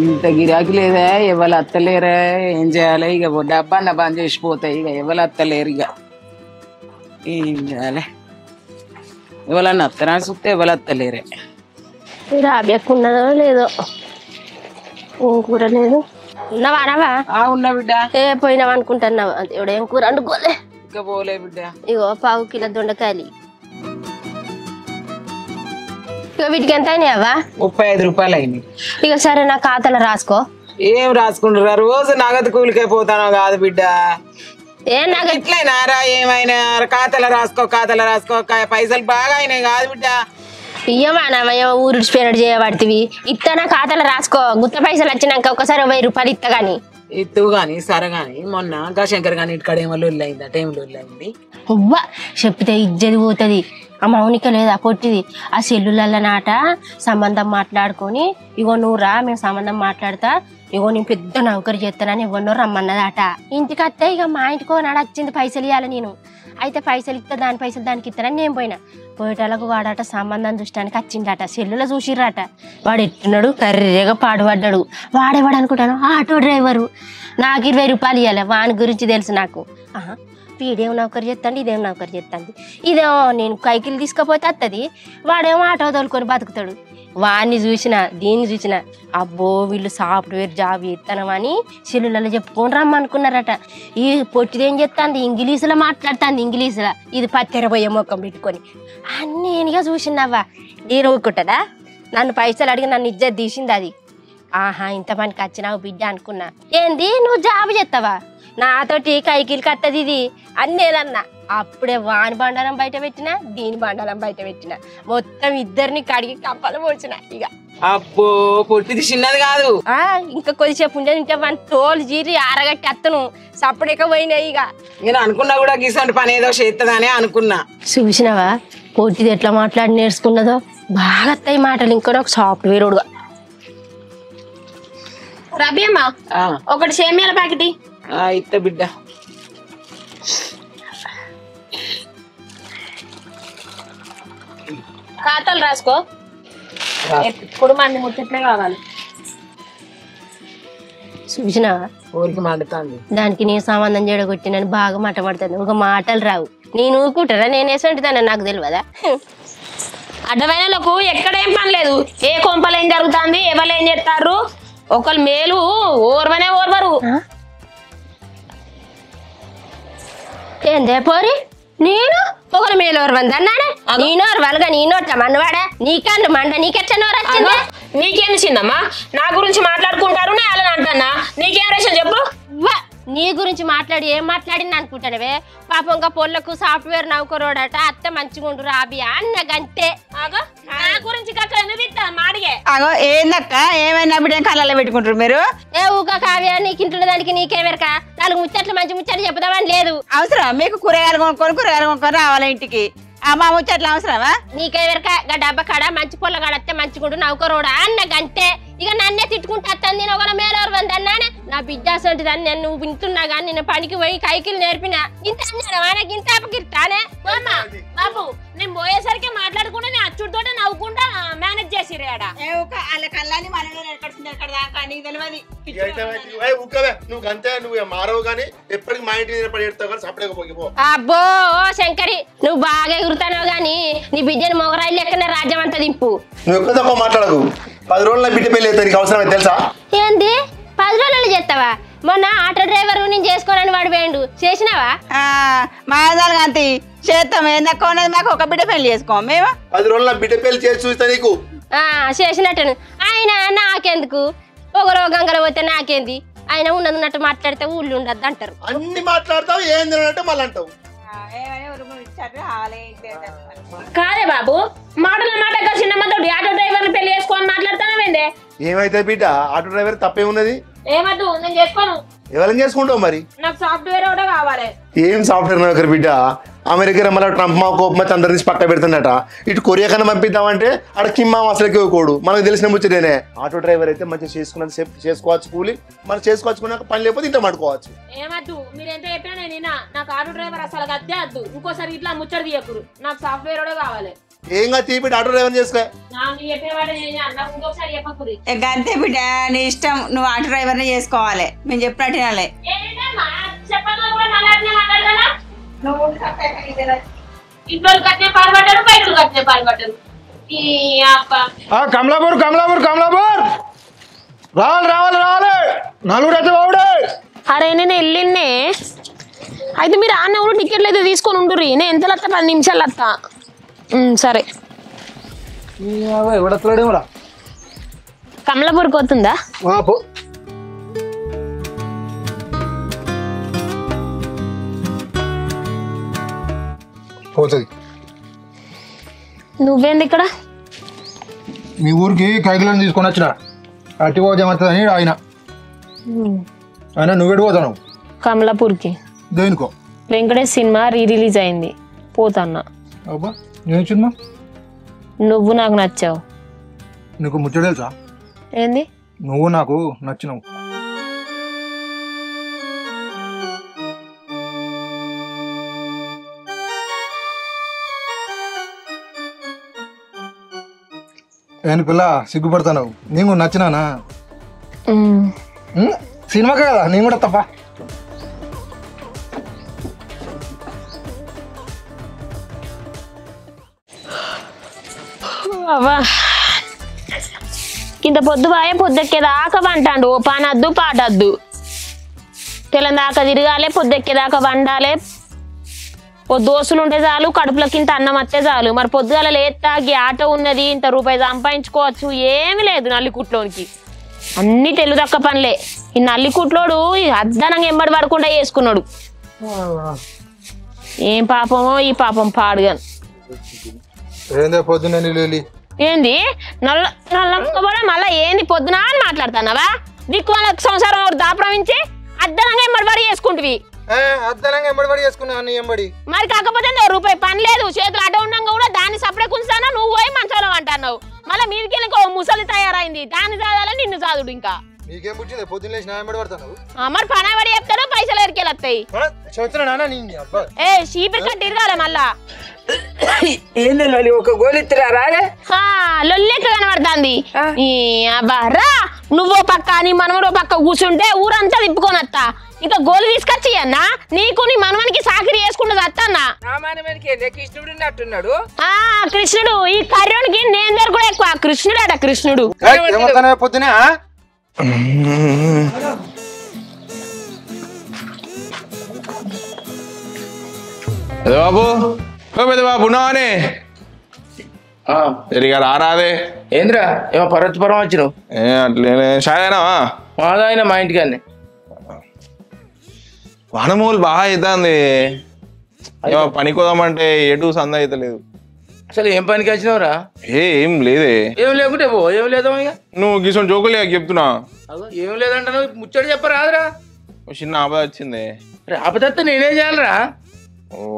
ఇంత గిరాకీ లేదా ఎవరు అత్తలేరా ఏం చేయాలి ఇక డబ్బా నా బంద్ చేసిపోతాయి ఇక ఎవరు అత్తలేరు ఇక ఏం చేయాలి ఎవరన్నా అత్తరా చూస్తే ఎవరు అత్తలేరే రాబెక్కున్నదో లేదో కూర లేదు ఉన్నావా ఉన్నా బిడ్డ పోయినావు అనుకుంటున్నావు దేవుడు ఏం కూర వండుకోలే ఇంకా పోలే బిడ్డ ఇగో 1/2 కిలో దొండకాయలు ఇక వీటికి ఎంత అయినాయవా 35 రూపాయలు అయినాయి ఇక సరే నా ఖాతాలో రాసుకో ఏం రాసుకుంటారా రోజు నగదు కూలికే పోతానో కాదు బిడ్డ ఏ నగదు ఇట్లయినారా ఏమైనా ఖాతాలో రాసుకో పైసలు బాగా అయినాయి కాదు బిడ్డ ఇయ్యమానమయ్య ఊరు స్పేరడ్ చేయబడుతుంది ఇత్త నా ఖాతాలో రాసుకో గుత్త పైసలు వచ్చినాక ఒకసారి 1000 రూపాయలు ఇత్త గాని ఇత్తు గాని సరే గాని మొన్న శంకర్ గాని ఇక్కడ ఏమో లొల్లి అయిందా టైం లొల్లి అయింది ఉవ్వ చెప్తే ఇజ్జది పోతుంది ఆ మౌనిక లేదా పొట్టిది ఆ సెల్లుల నాట సంబంధం మాట్లాడుకొని ఇగో నువ్వు రా మేము సంబంధం మాట్లాడతా ఇగో నేను పెద్ద నౌకరి చేస్తానని ఎవరినో రమ్మన్నదాట ఇంటికి వస్తే ఇక మా ఇంటికో నాడు వచ్చింది పైసలు ఇవ్వాలి నేను అయితే పైసలు ఇస్తా దాని పైసలు దానికి ఇస్తానని నేను పోయేటలకు వాడట సంబంధం చూడటానికి వచ్చిండట సెల్లులో చూసిర్రట వాడు ఎట్టున్నాడు కర్రెగా పాడుపడ్డాడు వాడేవాడు అనుకుంటాను ఆటో డ్రైవరు నాకు 20 రూపాయలు ఇవ్వాలి వాని గురించి తెలుసు నాకు వీడేమో నౌకరి చేస్తాండి ఇదేమో నౌకరి చేస్తాండి ఇదేమో నేను కైకిలు తీసుకపోతే వస్తుంది వాడేమో ఆటో తోలుకొని బతుకుతాడు వాడిని చూసిన దీన్ని చూసిన అబ్బో వీళ్ళు సాఫ్ట్వేర్ జాబ్ చేస్తానమని సెల్లులలో చెప్పుకొని రమ్మనుకున్నారట ఈ పొట్టిదేం చెప్తాంది ఇంగ్లీషులో మాట్లాడుతుంది ఇంగ్లీషులో ఇది పత్తెరబోయే ముఖం పెట్టుకొని అన్నీ నేనుగా చూసినవ్వా నేను ఊరుకుంటుందా నన్ను పైసలు అడిగి నన్ను ఇజ్జత్ తీసింది అది ఆహా ఇంత పనికి వచ్చినావు బిడ్డ అనుకున్నా ఏంది నువ్వు జాబ్ చేస్తావా నాతోటి కైకిలు కట్టది ఇది అన్నేదన్నా అప్పుడే వాని బండారం బయట పెట్టినా దీని బండారం బయట పెట్టినా మొత్తం ఇద్దరిని కడిగి కప్పలు పోసిన ఇక అబ్బో పొట్టిది చిన్నది కాదు ఇంకా కొద్దిసేపు ఉండేది ఇంకా మన తోలు జీరి ఆరగట్టి అత్తను సప్పుడెక్క పోయినాయి ఇక నేను అనుకున్నా కూడా గీసంటి పని ఏదో చేస్తుందనే అనుకున్నా చూసినావా పొట్టిది ఎట్లా మాట్లాడి నేర్చుకున్నదో బాగా అత్తాయి మాటలు ఇంకో ఒక సాఫ్ట్వేర్ ఉడుగా రబీ అమ్మ ఒకటి సేమియాల ప్యాకెట్ ఇత్త బిడ్డ ఖాతాలు రాసుకో కుటుంబాన్ని ముచ్చట్లే కావాలి చూసినావా ఊరికి మండుతుంది దానికి నేను సంబంధం చెడగొట్టినని బాగా మాట పడుతుంది ఒక మాటలు రావు నేను ఊరుకుంటారా నేను వేసుకుంటాను నాకు తెలియదా అడ్డమైనలకు ఎక్కడేం పని లేదు ఏ కొంపలు ఏం జరుగుతుంది ఎవరు ఏం చేస్తారు ఒకళ్ళు మేలు ఓర్వనే ఓర్వరు ఏందే పోరి నేను ఒకరు మేలు ఓర్వంది అన్నాడే నేను ఓర్వాలుగా నేనోట్లా మన్నవాడా నీకన్ను మండ నీకెట్లా నోరు వచ్చింది నీకేంది చిన్నమ్మా నా గురించి మాట్లాడుకుంటారు నేను అలా అంటన్నా నీకేం రేషన్ చెప్పు నీ గురించి మాట్లాడి ఏం మాట్లాడింది అనుకుంటానవే పాపం ఇంకా పొల్లకు సాఫ్ట్వేర్ నౌకరోడట అత్త మంచిగుండు రాబి అన్నగంతే నా గురించి మాడిగే అగో ఏందక్క ఏమైనా బిడ్డ కళ్ళలో పెట్టుకుంటారు మీరు ఏ ఊక కావ్య నీకు ఇంట్లో దానికి నీకేమెరక 4 ముచ్చట్లు మంచి ముచ్చట్లు చెప్దామని లేదు అవసరం మీకు కూరగాయలు కొనుక్కొని రావాలి ఇంటికి మా ముచ్చట్లు అవసరమా నీకేమెరక డబ్బా కాడ మంచి పొల్ల కాడత్తే మంచిగుండు నౌకరోడా అన్నగంతే ఇక నన్నే తిట్టుకుంటా అత్తాను నేను ఒక మేలవరు వంద అన్నానే నా బిడ్డ అసంటిదాన్ని నేను నువ్వు వింటున్నా కానీ నేను పనికి పోయి కైకిలు నేర్పినా ఇంత అన్నాడు ఇంత అప్పగిస్తానే బాబు నేను పోయేసరికి మాట్లాడుకుంటే నేను అచ్చుడితోటే నవ్వుకుంటా మేనేజ్ చేసిరేడ అబ్బో శంకరి నువ్వు బాగా ఎగురుతావు గాని నీ బిడ్డని మొగరాయిలు లెక్కనే రాజ్యం అంతా దింపు నువ్వు మాట్లాడకు 10 రోజుల బిడ్డ పెళ్లి నీకు అవసరమే తెలుసా ఏంది 10 రోజులు చేస్తావా మొన్న ఆటో డ్రైవర్ నేను చేసుకోనని వాడు వేయండు చేసినావా మాదాలు అంతి చేస్తాం ఏందక్క ఉన్నది మాకు ఒక బిడ్డ పెళ్లి చేసుకో మేము 10 రోజుల బిడ్డ పెళ్లి చేసి చూస్తా నీకు చేసినట్టు ఆయన నాకెందుకు ఒకరో గంగలో పోతే నాకేంది ఆయన ఉన్నట్టు మాట్లాడితే ఊళ్ళు ఉండద్దు అంటారు అన్ని మాట్లాడతావు ఏంది అంటే మళ్ళీ అంటావు కాదే బాబు మాటల మాట చిన్నమ్మతో ఆటో డ్రైవర్ పెళ్లి చేసుకోని మాట్లాడతానవేందే ఏమైతే బిడ్డ ఆటో డ్రైవర్ తప్పే ఉన్నది ఏమద్దు నేను చేసుకోను ఎవరైనా చేసుకుంటావు మరి నాకు సాఫ్ట్వేర్ కూడా కావాలి ఏం సాఫ్ట్వేర్ నౌకర్ బిడ్డ అమెరికా మళ్ళీ ట్రంప్ మా కోపం వచ్చి అందరు తీసి పక్క పెడుతున్నట ఇటు కొరియా కన్నా పంపిద్దామంటే అక్కడ కిమ్మా అసలుకి కోడు మనకు తెలిసిన ముచ్చటేనే ఆటో డ్రైవర్ అయితే మంచిగా చేసుకున్నది సేపు చేసుకోవచ్చు కూలి మనం చేసుకోవచ్చుకున్నాక పని లేకపోతే ఇంట్లో పడుకోవచ్చు ఏమద్దు మీరు ఎంత చెప్పినా నేను నాకు ఆటో డ్రైవర్ అసలు అద్దే వద్దు ఇంకోసారి ఇట్లా ముచ్చట తీయకురు నాకు సాఫ్ట్వేర్ కూడా కావాలి ఏంగా తీపి ఆటో డ్రైవర్ చేసుకో. అంతే బిడ్డ నీ ఇష్టం, నువ్వు ఆటో డ్రైవర్ని చేసుకోవాలి, మేము చెప్పినట్టు వినాలి. కమలాపూర్ కమలాపూర్ కమలాపూర్ రావాలి నలుగురు అయితే బావుడే. అరే నేను వెళ్ళిన్నే, అయితే మీరు ఆన్న కూడా టికెట్లు అయితే తీసుకొని ఉంటుర్రి, నేను ఎంత వస్తా 10 నిమిషాలు వస్తా. సరే ఎవడెత్తలేడేమరా కమలాపూర్కి వస్తుందా? పోతుంది. నువ్వేంది ఇక్కడ? మీ ఊరికి కైకిలను తీసుకొని వచ్చిన అట్టి పోజేమవుతుందని ఆయన నువ్వెడు పోతావు? కమలాపూర్కి. దేనికో? వెంకటేష్ సినిమా రిలీజ్ అయింది, పోతాన్నా. అబ్బా నేను సినిమా? నువ్వు నాకు నచ్చావు. నీకు ముచ్చట తెలుసా? ఏంది? నువ్వు నాకు నచ్చినావు. ఏను పిల్ల సిగ్గుపడతాను, నీకు నచ్చినానా? సినిమాకే కదా, నేను కూడా తప్ప. అవ్వా ఇంత పొద్దు బాయే పొద్దెక్కేదాకా వంటాడు, ఓ పానద్దు పాటద్దు. తెలందాకా తిరగాలి, పొద్దెక్కేదాకా వండాలి. ఓ దోస్తులు ఉంటే చాలు, కడుపులోకి ఇంత అన్నం వస్తే చాలు. మరి పొద్దుగాల లేతాగి ఆటో ఉన్నది, ఇంత రూపాయి సంపాదించుకోవచ్చు, ఏమి లేదు నల్లికుట్లోనికి. అన్ని తెలుదక్క పనులే. ఈ నల్లికుట్లోడు అద్దనంగా ఎంబడి పడకుండా చేసుకున్నాడు. ఏం పాపమో ఈ పాపం పాడుగాను. ఏంది నల్ల నల్ల మళ్ళా ఏంది పొద్దున అని మాట్లాడుతున్నావా? దిక్కు వాళ్ళకి సంసారం దాప్రమించి అద్దనంగా ఎంబడి పడి చేసుకుంటువి. మరి కాకపోతే రూపాయి పని లేదు, చేతులు అడ్డ ఉండగా కూడా దాన్ని సపరేట్ ఉంచుతాను. నువ్వు పోయి మంచంలో అంటున్నావు, మళ్ళీ మీదికి ఇంకో ముసలి తయారైంది, దాన్ని చదవాలని నిన్ను చదువుడు. ఇంకా మరి పని పడి చెప్తారు, పైసలు ఎడికి వస్తాయి. ఏ చీపిరి కట్టి ఇరగాల మళ్ళా. ఒక గోలు ఇస్తారా? లొల్లెక్క కనబడుతుంది. రా నువ్వో పక్క నీ మనవడో పక్క కూర్చుంటే ఊరంతా తిప్పుకొని వస్తా. ఇంకా గోలు తీసుకొచ్చి అన్నా నీకు నీ మనవనికి సాకిరి చేసుకుంటూ వస్తాన్నా. కృష్ణుడు కృష్ణుడు ఈ కర్రోనికి నేను దగ్గర కూడా ఎక్కువ. కృష్ణుడు అట కృష్ణుడు. పొద్దునే బాబు పెద్ద బాబు ఉన్నావానే సరిగా రారాదే. ఏంద్రా ఏమో పర్వతపురం వచ్చినావు? అట్లే షాయనావా? మాదాయిన మా ఇంటికాన్ని వానమూలు బాగా అవుతుంది. ఏమో పనికి పోదామంటే ఎటు సంద అవుతలేదు. అసలు ఏం పనికి వచ్చినావురా? ఏం లేదే. ఏం లేకుంటే పో, ఏం లేదా ఇక నువ్వు గీసం జోకులే చెప్తున్నా. ఏం లేదంట నువ్వు ముచ్చట చెప్పరాదురా. చిన్న ఆపద వచ్చింది. ఆపదత్త నేనేం చేయాలరా?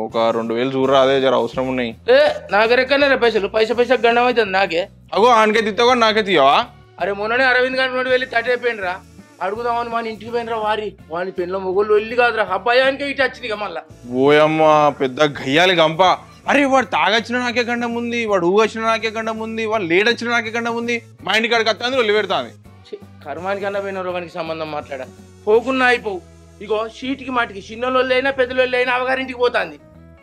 ఒక 2000 చూడరా, అదే జర అవసరం ఉన్నాయి. నా దగ్గర పైసలు పైసా గండం అవుతుంది నాకే. అగో ఆనకే తిత్తావా నాకే తీయవా? అరే మొన్ననే అరవింద్ గారి వెళ్ళి తట్టయిపోయినరా, అడుగుదామని మన ఇంటికి పోయినరా. వాని పెళ్ళ మొగోళ్ళు వెళ్ళి కాదురా, అబ్బాయానికి ఇటు వచ్చింది ఇక మళ్ళా. ఓయమ్మ పెద్ద గయ్యాలి గంప. అరే వాడు తాగొచ్చిన నాకే గండం ఉంది, వాడు ఊగొచ్చిన నాకే గండం ఉంది, వాడు లేడొచ్చిన నాకే గండం ఉంది. మా ఇంటి కాడికి వస్తుంది ఒళ్ళు పెడతాంది. కర్మానికి అన్న పోయిన రోగానికి సంబంధం మాట్లాడా పోకున్నా అయిపోవు. ఇగో షీటికి మాటికి చిన్నోళ్ళు అయినా పెద్దోళ్ళు అయినా అవగారింటికి పోతుంది.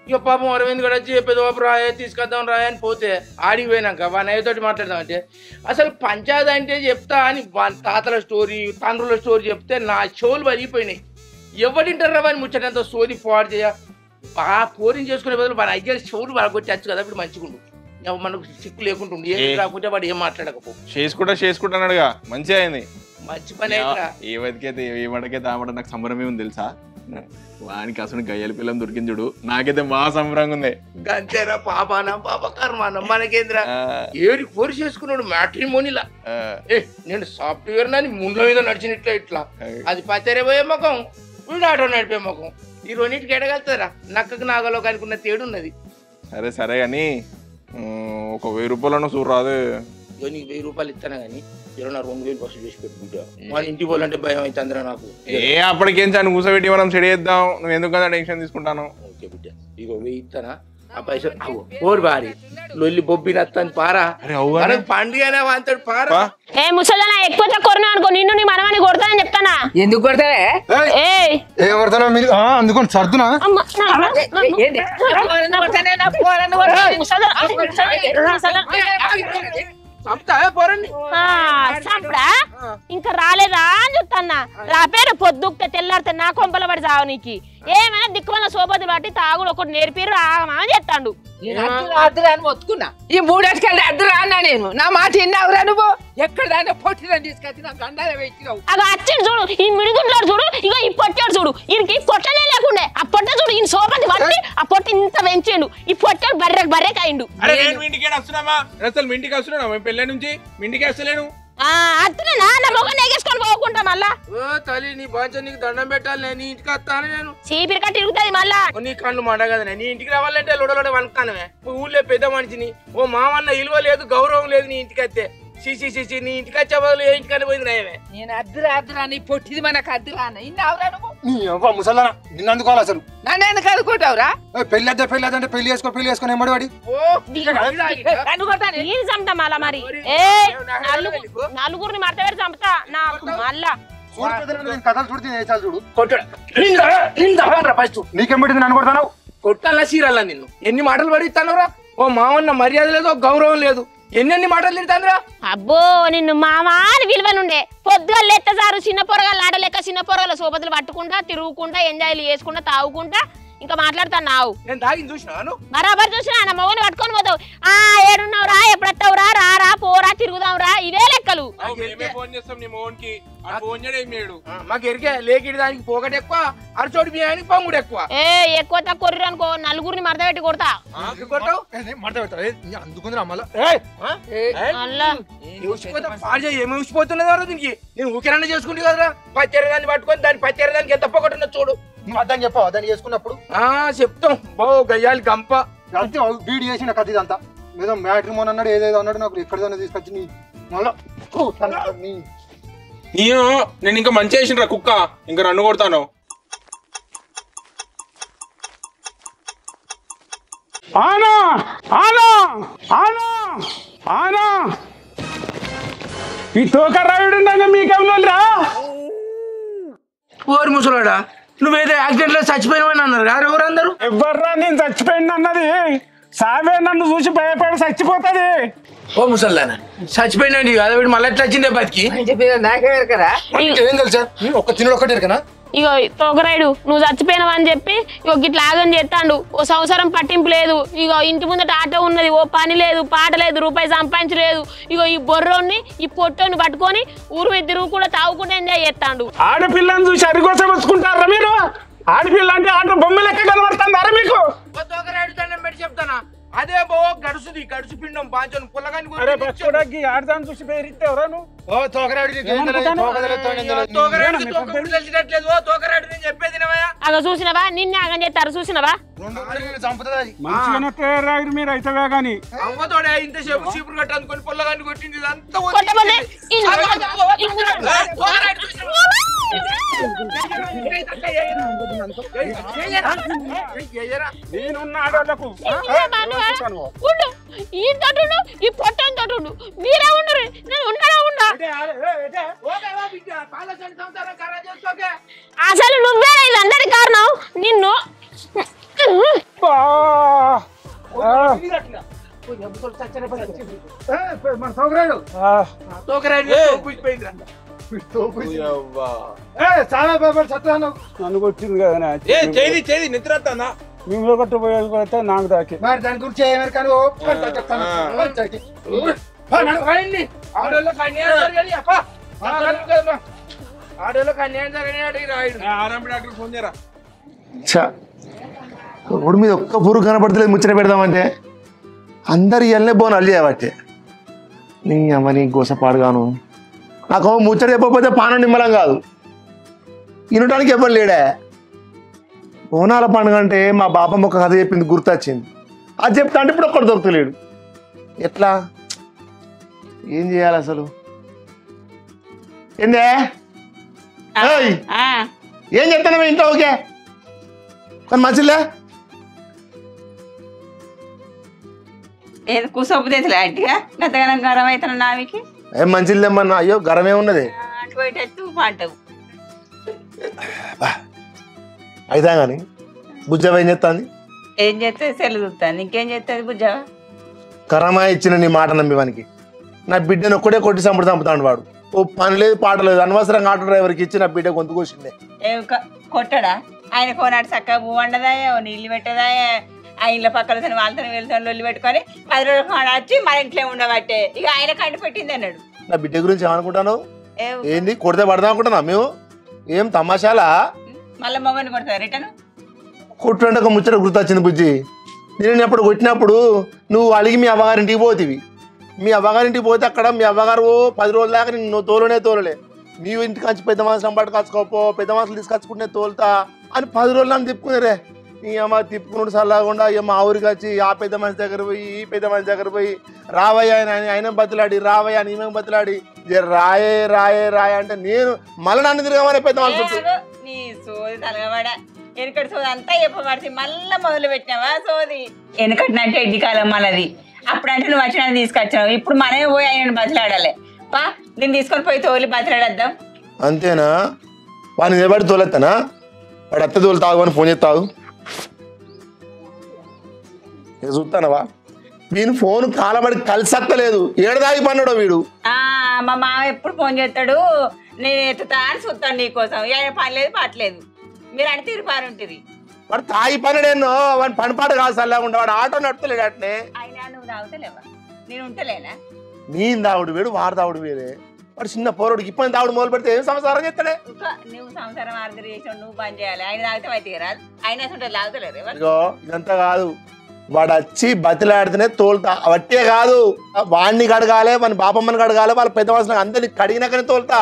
ఇక పాపం అరవింద్ గడ వచ్చి పెద్దవాపు రాయే తీసుకొద్దాం రాయ అని పోతే ఆడికి పోయినాక వాని అయ్యతోటి మాట్లాడదామంటే అసలు పంచాయతీ అంటే చెప్తా అని వాని తాతల స్టోరీ తండ్రుల స్టోరీ చెప్తే నా చెవులు వరిగిపోయినాయి. ఎవరింటారా వాని ముచ్చటంతో సోది పాడు చేయ ఆ పోరిని చేసుకునే బదులు వాని అయ్యే చెవులు వరగొట్టచ్చు కదా, ఇప్పుడు మంచిగుండు. మనకు సిక్కు లేకుంటుండు, ఏం రాకుంటే వాడు ఏం మాట్లాడకపో. చేసుకుంటానడుగా మంచిగా అయింది. మంచి పని ఏ బతికైతే ఏ మడకైతే ఆమడ నాకు సంబరమే ఉంది తెలుసా. వానికి అసలు గయ్యాల పిల్లం దొరికింది చూడు, నాకైతే మా సంబరంగా ఉంది. గంతేరా పాపానం పాప కర్మానం మనకేంద్ర ఏడు కోరి చేసుకున్నాడు మ్యాట్రిమోనీలా. నేను సాఫ్ట్వేర్ అని ముండ్ల మీద నడిచినట్లే ఇట్లా. అది పత్తేరే పోయే ముఖం, వీడు ఆటో నడిపే ముఖం. ఈ రెండింటికి ఎడగలుగుతారా? నక్కకు నాగలోకి అనుకున్న తేడున్నది. సరే కానీ ఒక 1000 రూపాయలను చూడరాదు. నీకు 1000 రూపాయలు ఇస్తాను కానీ 2000 బస్సు చేసి పెట్టుకుంటా. వాళ్ళ ఇంటికి పోవాలంటే భయం అవుతుందిరా నాకు. అప్పటికేం చాలు కూర్చోబెట్టి మనం సెడి చేద్దాం. నువ్వు ఎందుకంటే టెన్షన్ తీసుకుంటాను. ఓకే బిడ్డ, ఇగో 1000 ఇస్తానా, ఆ పైసలు అవు ఓరు బారి లొల్లి బొబ్బినత్తని పారా మనకు పండుగనే అంతడు పారా ఏ ముసలిదానా ఎక్కువ కొరను అనుకో నిన్ను నీ మనమని కొడతానని చెప్తానా ఎందుకు కొడతావే ఏం కొడతానో మీరు అందుకొని సర్దునా ఇంకా రాలేదా అని చెప్తాన్నా రాపేరు పొద్దుక్తే తెల్లారితే నా కొంపల పడి చావు నీకు ఏమైనా దిక్కువల్ల సోపతి బట్టి తాగుడు ఒకటి నేర్పిరు ఆగమా అని చెప్తాండు అని మొత్తుకున్నా ఈ 3 అటుకెళ్ళి అద్దరు అన్నా నేను నా మాట విన్నావురా నువ్వు ఎక్కడ దాన్ని పొట్టిదని తీసుకొచ్చి నాకు గండాల పెట్టినావు అవి వచ్చింది చూడు ఈ మిడుగుంటాడు చూడు ఇగో ఈ పొట్టాడు చూడు ఈయనకి పొట్టనే లేకుండే ఆ పొట్ట చూడు ఈయన సోపతి బట్టి ఆ పొట్ట ఇంత పెంచిండు ఈ పొట్టాడు బర్రె కాయిండు ఇంటికి వస్తున్నామా అసలు మీ ఇంటికి వస్తున్నావు మేము పెళ్ళ నుంచి మీ ఇంటికి వస్తలేను అత్తనేనా నా మొగం నెగేసుకొని పోకుంటా మళ్ళా ఓ తల్లి నీ బాంచ నీకు దండం పెట్టాలి నీ ఇంటికి వస్తాను నేను చీపిరి కట్టి తిరుగుతుంది మళ్ళా నీ కళ్ళు మండ కదా నీ ఇంటికి రావాలంటే లొడలోడ వనుకానమే ఊళ్ళో పెద్ద మనిషిని ఓ మామన్న ఇలువ లేదు గౌరవం లేదు నీ ఇంటికి వస్తే సి నీ ఇంటికి వచ్చే బదులు ఏ ఇంటికని పోయింది నాయమే నేను అద్దరా నీ పొట్టిది మనకు అద్దరా అన్న ఇన్నావురా నువ్వు ముసల్లానా నిన్ను అందుకోవాలి అసలు నన్ను ఎందుకు అనుకుంటావురా పెళ్లి అంటే పెళ్లి చేసుకొని ఎంబడి చంపుతా మళ్ళా మరి నలుగురిని మడత పెట్టి చంపుతా నాకు మళ్ళా కథలు చూడు చూడు ఫస్ట్ నీకెంబడి నన్ను కొడతాను కొట్టాలా సీరాలా నిన్ను ఎన్ని మాటలు పడిస్తానరా ఓ మామన్న మర్యాద లేదు గౌరవం లేదు ఎన్ని మాటలు తింటానురా అబ్బో నిన్ను మామాని విలువనుండే పొద్దుగా లెక్క సారు చిన్న పొరగాలు ఆడలేక చిన్న పొరగాల సోపతులు పట్టుకుంటా తిరుగుకుంటా ఎంజాయ్లు చేసుకుంటా తాగుకుంటా ఇంకా మాట్లాడుతున్నావు నేను తాగిని చూసినాను బరాబర్ చూసినా నా మొగని పట్టుకొని పోతావు ఏడున్నావు రా ఎప్పుడొస్తావురా రారా పోరా తిరుగుదాం రా ఇవే లెక్కలు ఫోన్ చేస్తాం నీ మోహన్కి ఫోన్ చేయడు మాకు ఎరికే లేకిడి దానికి పోకటి ఎక్కువ అరచోటి బియ్యానికి పంగుడు ఎక్కువ ఎక్కువ తక్కువ అనుకో నలుగురిని మడత పెట్టి కొడతా అందుకుంది ఏమి ఊసిపోతున్నది దీనికి నేను ఊకిరన్నా చేసుకుంటే కదరా పచ్చెరదాన్ని పట్టుకొని దాన్ని పచ్చెరదానికి ఎంత పొగట్టున్నా చూడు అదని చెప్పావు దాన్ని చేసుకున్నప్పుడు చెప్తాం బో గయ్యాలి గంప బీడి చేసిన కథ ఇదంతా ఏదో మ్యాట్రిమోన్ అన్నాడు ఏదేదో అన్నాడు నాకు ఎక్కడిదైనా తీసుకొచ్చి నీ మళ్ళా నేను ఇంకా మంచి చేసిన కుక్క ఇంకా నన్ను కొడతాను ఆనా ఆనా ఆనా ఆనా ఈ తోకరాయుడు మీకేమన్నా రా ఓరి ముసలాడా నువ్వేదో యాక్సిడెంట్ లో చచ్చిపోయినావని అన్నారు గారు ఎవరందరూ ఎవర్రా నేను చచ్చిపోయింది అన్నది సావే నన్ను చూసి భయపడి చచ్చిపోతుంది ఓ ముసల్దానా చచ్చిపోయినాడు అదే మళ్ళీ ఎట్లా వచ్చిందే బతికి నాకే కదా ఏం తెలుసా ఒక్క తినడు ఒక్కటి ఎరకనా ఇగో తోకరాయుడు నువ్వు చచ్చిపోయినావు అని చెప్పి ఇగో గిట్లా ఆగని చేస్తాడు ఓ సంవత్సరం పట్టింపు లేదు ఇగో ఇంటి ముందట ఆటో ఉన్నది ఓ పని లేదు పాట లేదు రూపాయి సంపాదించలేదు ఇగో ఈ బొర్రోని ఈ పొట్టోని పట్టుకొని ఊరు మీద తిరుగు కూడా తాగుకుంటే ఎంజాయ్ చేస్తాడు ఆడపిల్లని చూసి అరికోసం వచ్చుకుంటారా మీరు ఆడపిల్ల అంటే ఆటో బొమ్మ లెక్క కనబడుతుందారా మీకు తోకరాయుడు దండం పెట్టి చెప్తానా అదే బో గడుసుది గడుసు పిండం పాంచను పుల్లగాని ఆడదాన్ని చూసి పేరిస్తే ఎవరా నువ్వు అగ చూసినవా నిన్నే ఆగం చేస్తారు చూసినవా మీరు అయితే గానీ అమ్మతోడే ఇంత సేపు చీపురు కట్ట అందుకొని పుల్లగాన్ని కొట్టింది ఇదంతా నేనున్న ఆడవాళ్ళకు ఈ పొట్టంతో మీరే ఉండరు నేను ఉండడా ఉండా అసలు నువ్వే ఇదందరి కారణం నిన్ను నన్ను కొట్టింది కదా చేది నిద్రస్తానా మేము కొట్టబోయే నాకు దాకి మరి దాని గురించి ఏమేరు కానీ ఆడోళ్ళకి అన్యాయం జరగాలి ఆడోళ్ళకి అన్యాయం జరగని రాయుడు డాక్టర్ ఫోన్ చేయరా రోడ్డు మీద ఒక్క పురుగు కనపడతలేదు ముచ్చట పెడదామంటే అందరు ఇవన్నీ బోనాలు చేయబట్టే నీ అమ్మ నీ గోసపాడుగాను నాకు ముచ్చట చెప్పకపోతే పానం నిమ్మలం కాదు వినటానికి ఎవరు లేడే బోనాల పండుగ అంటే మా బాపమ్మ ఒక కథ చెప్పింది గుర్తొచ్చింది అది చెప్తా అంటే ఇప్పుడు ఒక్కడు దొరుకుతలేడు ఎట్లా ఏం చేయాలి అసలు ఏందే ఏం చెప్తాను ఇంట్లో ఓకే కానీ మంచిలే ఏది కూసోపు తెచ్చలే అట్టిగా గతగనం గరం అవుతున్నా నావికి ఏం మంచిది తెమ్మన్నా అయ్యో గరమే ఉన్నది అటు పోయేటట్టు పాంటవు అయితా కానీ బుజ్జవ ఏం చెప్తాంది ఏం చేస్తే సెల్లు చూస్తాను ఇంకేం చేస్తుంది బుజ్జావా కరమా ఇచ్చిన నీ మాట నమ్మివానికి నా బిడ్డను ఒక్కడే కొట్టి చంపుతాడు వాడు ఓ పని లేదు పాట లేదు అనవసరంగా ఆటో డ్రైవర్కి ఇచ్చి నా బిడ్డ గొంతు కోసిందే ఏం కొట్టడా ఆయన కోనాడు చక్కగా పువ్వు వండదాయా నీళ్ళు పెట్టదాయా ఆ ఇంట్లో పక్కన వాళ్ళతో వెళ్తాను లొల్లి పెట్టుకొని 10 రోజులు వచ్చి మన ఇంట్లో ఉండబట్టే ఇక ఆయన కంటి పెట్టింది అన్నాడు నా బిడ్డ గురించి ఏమనుకుంటాను ఏంది కొడితే పడదాం అనుకుంటున్నా మేము ఏం తమాషాలా మళ్ళీ మొగని కొడతారు రిటర్న్ కొట్టుంటే ఒక ముచ్చట గుర్తొచ్చింది బుజ్జి నేను ఎప్పుడు కొట్టినప్పుడు నువ్వు అలిగి మీ అవ్వగారింటికి పోతివి మీ అవ్వగారింటికి పోతే అక్కడ మీ అవ్వగారు 10 రోజుల దాకా నిన్ను తోలే నీ ఇంటికి వచ్చి పెద్ద మనుషులు అంబటి కాచుకోపో పెద్ద మనుషులు తీసుకొచ్చుకుంటే తోలుతా అని 10 రోజులు నన్ను తిప్పుకునేరే నీ అమ్మ తిప్పుకున్నాడు సల్లకుండా మా ఊరికి వచ్చి ఆ పెద్ద మనిషి దగ్గర పోయి ఈ పెద్ద మనిషి దగ్గర పోయి రావయ్యా ఆయన బతిలాడి రావయ్యా నీమేం బతిలాడి రాయే రాయే రాయే అంటే నేను మళ్ళీ నన్ను తిరగమనే పెద్ద మనుషులు నీ సోది తలగబడ వెనకటి సోది అంతా చెప్పబడితే మళ్ళీ మొదలు పెట్టినావా సోది వెనకటినంటే ఎడ్డి కాలం మళ్ళది అప్పుడంటే నువ్వు వచ్చిన తీసుకొచ్చినావు ఇప్పుడు మనమే పోయి ఆయన బతిలాడాలి పా దీన్ని తీసుకొని పోయి తోలి బతిలాడద్దాం అంతేనా వాడిని నిలబడి తోలెత్తానా వాడు అత్త తోలు తాగు అని ఫోన్ చేస్తావు చూస్తానవా వీని ఫోన్ కాలబడి కలిసక్కలేదు ఏడదాగి పన్నాడో వీడు మా మామ ఎప్పుడు ఫోన్ చేస్తాడు నేను ఎత్తుతా అని చూస్తాను నీకోసం ఆయన పని లేదు పాటలేదు మీరు అంటే తిరిపారు ఉంటుంది వాడు తాగి పన్నడేనో వాడి పనిపాటు కాదు సల్లాగుంటా వాడు ఆటో నడుపుతలేడు అట్నే అయినా నువ్వు తాగుతలేవా నేను ఉంటలేనా నేను తాగుడు వేడు వాడు తాగుడు వేరే వాడు చిన్న పోరుడికి ఇప్పని తాగుడు మొదలు పెడితే ఏం సంసారం చేస్తాడే నువ్వు సంసారం ఆర్డర్ చేసావు నువ్వు పని చేయాలి ఆయన తాగితే అయితే రాదు ఆయన అసలు తాగుతలేరు ఇగో ఇదంతా కాదు వాడు వచ్చి బతిలాడితేనే తోలుతా వట్టే కాదు వాడిని కడగాలి మన బాపమ్మని కడగాలి వాళ్ళ పెద్ద వలస అందరినీ కడిగినాకనే తోలుతా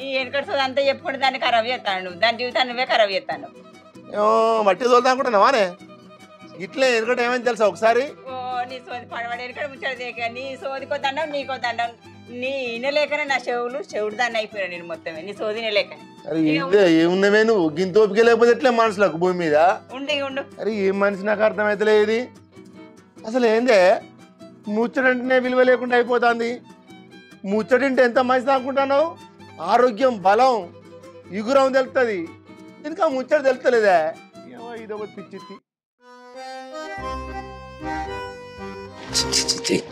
ఈ వెనకటి అంతా చెప్పుకుంటే దాన్ని ఖరాబ్ చేస్తాను దాని జీవితాన్ని నువ్వే ఖరాబ్ చేస్తాను వట్టి తోలుతా అనుకుంటున్నావానే ఇట్లే ఎందుకంటే ఏమైంది తెలుసా ఒకసారి నీ సోది పడవాడు ఎక్కడ ముచ్చాడు నీ సోదికో దండం నీకో దండం నీ ఇనలేకనే నా చెవుడు దాన్ని అయిపోయినా నేను మొత్తమే నీ సోది ఇనలేకనే అరే ఏమున్నావే నువ్వు గింత ఓపిక లేకపోతే ఎట్లే మనుషులకు భూమి మీద ఉండు అరే ఏం మనిషి నాకు అర్థమైతలేదు ఇది అసలు ఏందే ముచ్చటంటేనే విలువ లేకుండా అయిపోతుంది ముచ్చటింటే ఎంత మంచిది అనుకుంటాను ఆరోగ్యం బలం ఇగురం తెలుస్తుంది ఇంకా ముచ్చట తెలుస్తలేదే ఇదో పిచ్చి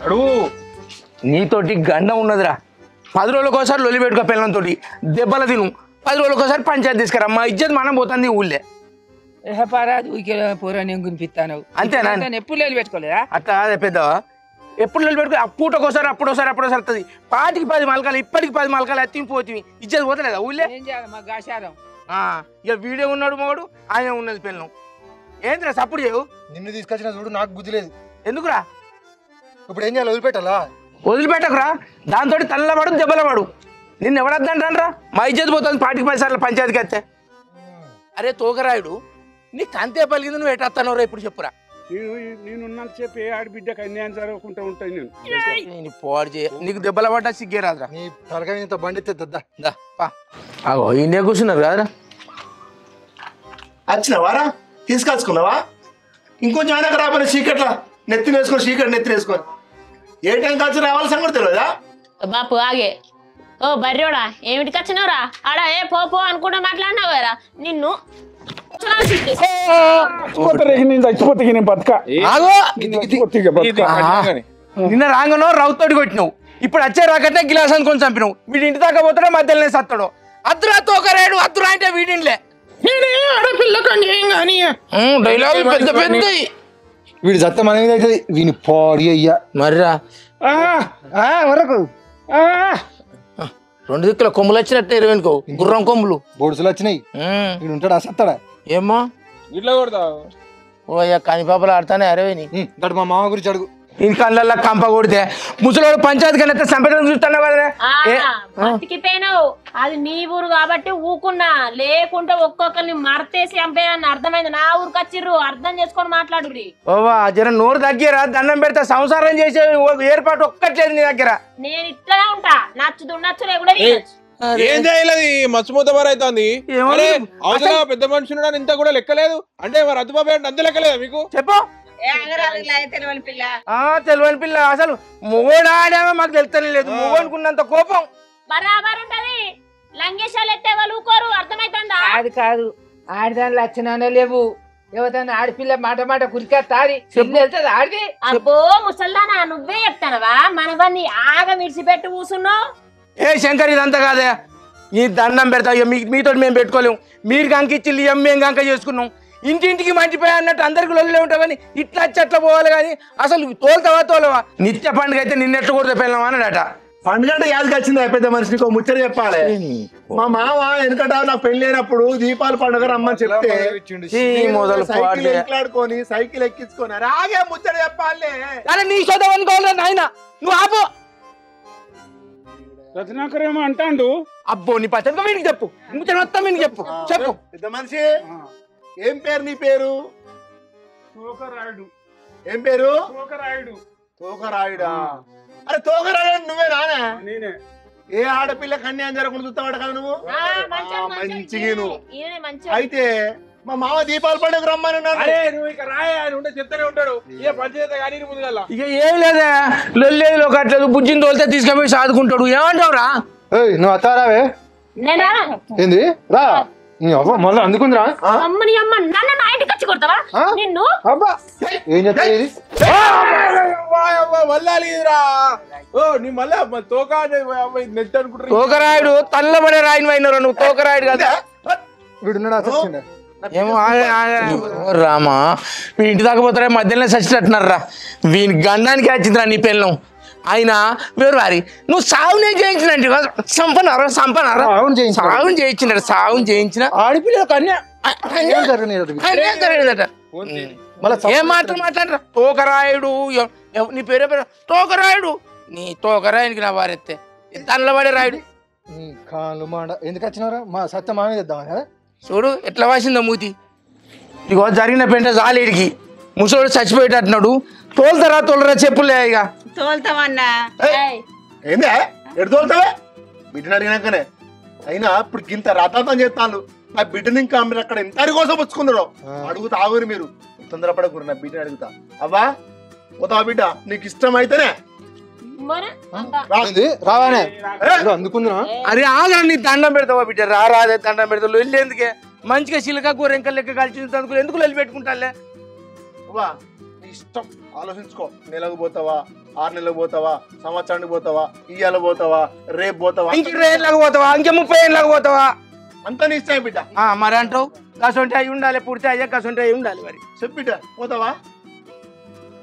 అడుగు నీతోటి గండం ఉన్నదిరా 10 రోజులకోసారి లొల్లి పెట్టుకో పిల్లలతో దెబ్బలు తిను 10 రోజులకోసారి పంచాయతీ తీసుకురా మా ఇజ్జత్ మనం పోతుంది ఊళ్ళే పూరా నేను గునిపిస్తాను అంతేనా ఎప్పుడు లేదు పెట్టుకోలేదా అట్లా అదే పెద్దవా ఎప్పుడు లొల్లి పెట్టుకో పూటకోసారి అప్పుడోసారి వస్తుంది 10 మలకాలు ఇప్పటికి 10 మలకాలు ఎత్తి పోతుంది ఇజ్జత్ పోతలేదా ఊళ్ళే ఏం చేయాలి మా గాశారం ఇక వీడియో ఉన్నాడు మోడు ఆయన ఉన్నది పిల్లం ఏంటిరా సప్పుడు చేయవు నిన్ను తీసుకొచ్చిన చూడు నాకు బుద్ధి లేదు ఎందుకురా ఇప్పుడు ఏం చేయాలి వదిలిపెట్టాలా వదిలిపెట్టకురా దాంతో తల్లబడు దెబ్బలబడు నిన్ను ఎవడద్దంటానరా మా ఇజ్జత్ పోతుంది 10 సార్లు పంచాయతీకి వస్తే అరే తోకరాయుడు నీకు అంతే పలిగింది నువ్వు ఎట్టేస్తాను రా ఇప్పుడు చెప్పురా నేనున్నంత చెప్పి ఏ ఆడబిడ్డకు అన్యాయం జరగకుండా ఉంటాయి నేను పోడు చేయ నీకు దెబ్బల పడ్డా సిగ్గే రాదురా నీ తలకాయ ఇంత బండి తెద్దా అగో ఇండియా కూర్చున్నారు కదరా వచ్చినావారా తీసుకొచ్చుకున్నావా ఇంకొంచెం అయినా రాబోయే చీకట్లా నెత్తిన వేసుకొని చీకటి నెత్తిన వేసుకొని ఏ టైం కలిసి రావాల్సిన కూడా తెలియదా బాపు ఆగే ఓ బర్రోడా ఏమిటికి వచ్చినావురా ఆడా ఏ పో అనుకుంటా మాట్లాడినావు కదా నిన్ను నిన్న రాంగనో రౌతోడి కొట్టినావు ఇప్పుడు వచ్చే రాకటే గిలాస్ అనుకొని చంపినావు వీడి ఇంటి దాకా పోతాడో మధ్యలోనే సత్తాడు అద్దురా తోకరాడు అద్దురా అంటే వీడింలే డైలాగ్ పెద్ద పెద్ద వీడి సత్తం అనేది అవుతుంది వీని పాడి అయ్యా మర్రా వరకు 2 దిక్కుల కొమ్ములు వచ్చినట్టే ఇరవెనుకో గుర్రం కొమ్ములు బొడుసులు వచ్చినాయి వీడు ఉంటాడా సత్తాడా ఏమో ఇట్లా కొడతావు ఓ అయ్యా కనిపాపలు ఆడతానే అరవేని గడు మా మామ గురించి అడుగు ఈ కళ్ళల్లో కంప కొడితే ముసలోడు పంచాయతీ కన్నా సంపదను చూస్తున్నావు కదా బతికిపోయినావు అది నీ ఊరు కాబట్టి ఊకున్నా లేకుంటే ఒక్కొక్కరిని మరతేసి చంపేయాలని అర్థమైంది నా ఊరికి వచ్చిర్రు అర్థం చేసుకొని మాట్లాడు ఓవా జర నోరు తగ్గిరా దండం పెడితే సంసారం చేసే ఏర్పాటు ఒక్కట్లేదు నీ దగ్గర నేను ఇట్లానే ఉంటా నచ్చుదు లేకుండా ఏం చేయలేదు మచ్చుమూత మరి అవుతుంది అవతల పెద్ద మనుషులు ఇంత కూడా లెక్కలేదు అంటే మరి అద్దుబాబు అంటే అంత లెక్కలేదా మీకు చెప్పు తెలియని పిల్ల తెలియని పిల్ల అసలు మొగోడు ఆడామో మాకు తెలుస్తనే లేదు మొగోనుకున్నంత కోపం బరాబర్ ఉంటది లంగేశాలు ఎత్తే వాళ్ళు ఊకోరు అర్థమైతుందా అది కాదు ఆడిదాని లక్షణాలే లేవు ఎవరైనా ఆడపిల్ల మాట మాట కురికేస్తాది వెళ్తుంది ఆడిది అబ్బో ముసల్దానా నువ్వే చెప్తానవా మనవన్ని ఆగ విడిచిపెట్టి కూసున్నావు ఏ శంకర్ ఇదంతా కాదే ఈ దండం పెడతా మీతో మేము పెట్టుకోలేము మీరు కంక ఇచ్చి మేము కంక చేసుకున్నాం ఇంటింటికి మంచిపోయా అన్నట్టు అందరికి లొల్లే ఉంటావు కానీ ఇట్లా వచ్చి అట్లా పోవాలి కానీ అసలు తోలవా నిత్య పండుగ అయితే నిన్నెట్లు కూడా పెళ్ళాం అన్నాడట పండుగ అంటే యాదకి వచ్చింది పెద్ద మనిషికి ముచ్చట చెప్పాలి మా మామ వెనకట నాకు పెళ్లి అయినప్పుడు దీపావళి పండుగ రమ్మని చెప్తే సైకిల్ ఎక్కిలాడుకొని సైకిల్ ఎక్కించుకొని రాగే ముచ్చట చెప్పాలి అరే నీ సోదం అనుకోవాలి నాయన నువ్వు ఆపో రత్నాకర్ ఏమో అంటాండు అబ్బో నీ పచ్చ వీడికి చెప్పు ముచ్చట మొత్తం వీడికి చెప్పు చెప్పు పెద్ద మనిషి ఏం పేరు నీ పేరు తోకరాయుడు ఏం పేరు తోకరాయుడు తోకరాయుడా అరే తోకరాయుడు నువ్వే నానే నేనే ఏ ఆడపిల్ల కన్యాయం జరగకుండా చూస్తావాడు కదా నువ్వు మంచిగా నువ్వు అయితే మా మామ దీపావళి పండుగ రమ్మని అరే నువ్వు ఇక రాయ ఆయన ఉంటే చెప్తానే ఉంటాడు ఇక పంచాయతీ కానీ ముందుగల ఇక ఏం లేదా లొల్లేదు ఒకట్లేదు బుజ్జిని తోలితే తీసుకుపోయి సాదుకుంటాడు ఏమంటావు రా నువ్వు అత్తారావే ఏంది రా నీ అవ్వ మళ్ళీ అందుకుందిరా అమ్మని అమ్మ నన్ను నా ఇంటికి వచ్చి కొడతావా నిన్ను అబ్బా ఏం చెప్తాయి ఇది తోకరాయుడు తల్లబడే రాయిని పోయినారు నువ్వు తోకరాయుడు కదా వీడున్నాడు ఏమో రామా మీ ఇంటి దాకా పోతారా మధ్యలో చచ్చినట్టున్నారా వీని గండానికి వచ్చిందిరా నీ పెళ్ళం ఆయన వేరు వారి నువ్వు సాగునే చేయించినట్టు సంపన్నారా సాగుని చేయించినాడు సాగుని చేయించిన ఆడపిల్ల జరిగిందట ఏం మాట్లాడరా తోకరాయుడు నీ పేరే పేరు తోకరాయుడు నీ తోకరాయునికి నా వారెత్తే తల్లబడే రాయుడు కాళ్ళు మాండ ఎందుకు వచ్చినారా మా సత్య మామే తెద్దామని కదా చూడు ఎట్లా వాసిందో మూతి ఇగో జరిగిన పెంట జాలేడికి ముసోడు చచ్చిపోయేటట్టున్నాడు తోలరా చెప్పులే ఇక తోలుతామన్నా ఏందా ఎడు తోలుతావే బిడ్డను అడిగినాకనే అయినా ఇప్పుడు ఇంత రథాతం చేస్తాను నా బిడ్డని ఇంకా మీరు అక్కడ ఎంత కోసం వచ్చుకున్నారు అడుగుతా ఆగురు మీరు తొందరపడకూరు నా బిడ్డని అడుగుతా అవ్వా పోతావా బిడ్డ నీకు ఇష్టం అయితేనే రావానే అందుకుందా అరే ఆగా నీ దండం పెడతావా బిడ్డ రాదే దండం పెడతావు వెళ్ళి ఎందుకే మంచిగా చిలక కూర ఇంకా లెక్క కలిసి ఎందుకు వెళ్ళి పెట్టుకుంటాలే అవ్వా నీ ఇష్టం ఆలోచించుకో నెలకు పోతావా 6 నెలలకు పోతావా సంవత్సరానికి పోతావా ఇయ్యాల పోతావా రేపు పోతావా ఇంక 20 ఏళ్ళకి పోతావా ఇంకే 30 ఏళ్ళకి పోతావా అంతా నీ ఇష్టం బిడ్డ మరి అంటావు కసంటే అయి ఉండాలి పూర్తి అయ్యా కసంటే అయి ఉండాలి మరి చెప్పు బిడ్డ పోతావా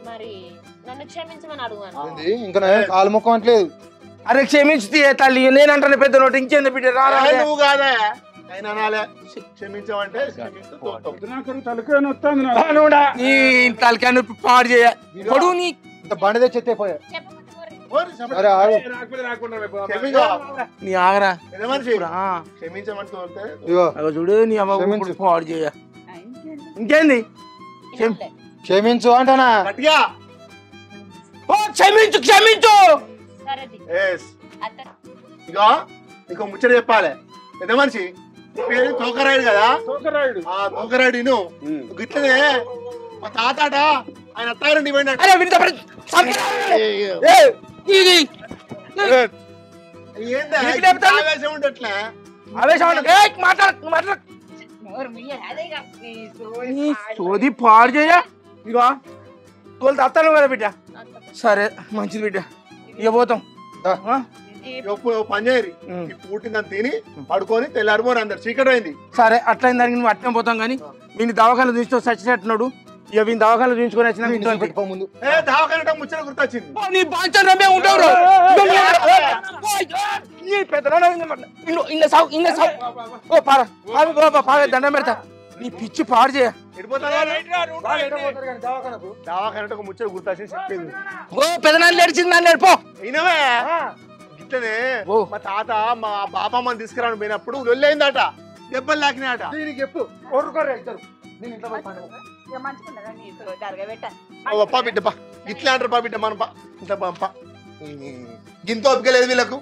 మరి నన్ను క్షమించమని అడుగుతాను ఇంకా కాలు ముఖం అంటలేదు అరే క్షమించి తల్లి నేను అంటాను పెద్ద నోటి ఇంకేంది బిడ్డ నువ్వు కాదా అయినా నాలే క్షమించావంటే తలకాయ నొప్పి పాడు చేయ పొడుగు నీ బండి తెచ్చి ఎత్తేపోయా నీ ఆగరా క్షమించమంటే చూడు నీ అమ్మ పాడు చేయ ఇంకేంది క్షమించు అంటానా క్షమించు క్షమించు ఇగో నీకు ముచ్చట చెప్పాలి పెద్ద మనిషి పేరు తోకరాయుడు కదా తోకరాయుడు గిట్లనే మా తాతాట ఆయన అత్తారండి ఆవేశం ఉండట్లే సోది పాడు చేయ ఇగో తోలు అత్తాను కదా బిడ్డ సరే మంచిది బిడ్డ ఇక పోతాం పని చేయరు ఈ పూటిందని తిని పడుకొని తెల్లారిపోని అందరు చీకటి అయింది సరే అట్లయిన దానికి నువ్వు అట్లే పోతాం కానీ వీని దవాఖాన చూసి చచ్చినట్టున్నాడు ఇక వీని దవాఖాన చూసుకొని వచ్చిన ముందు దవాఖాన ముచ్చట గుర్తొచ్చింది నీ బాగా ఉంటావు దండం పెడతా నీ పిచ్చి పాడు చేయ దవాఖాన ముచ్చట గుర్తొచ్చింది చెప్పేది ఓ పెదనాన్ని ఏడ్చింది నన్ను ఏడిపో అయినవే ఇట్లనే మా తాత మా బాపమ్మని తీసుకురావడం పోయినప్పుడు లొల్లైందట దెబ్బలు లాకినాట చెప్పు పా బిడ్డ పా ఇట్లా అంటారు పా బిడ్డ మన పా ఇంత పంప ఇంత ఒప్పుకోలేదు వీళ్ళకు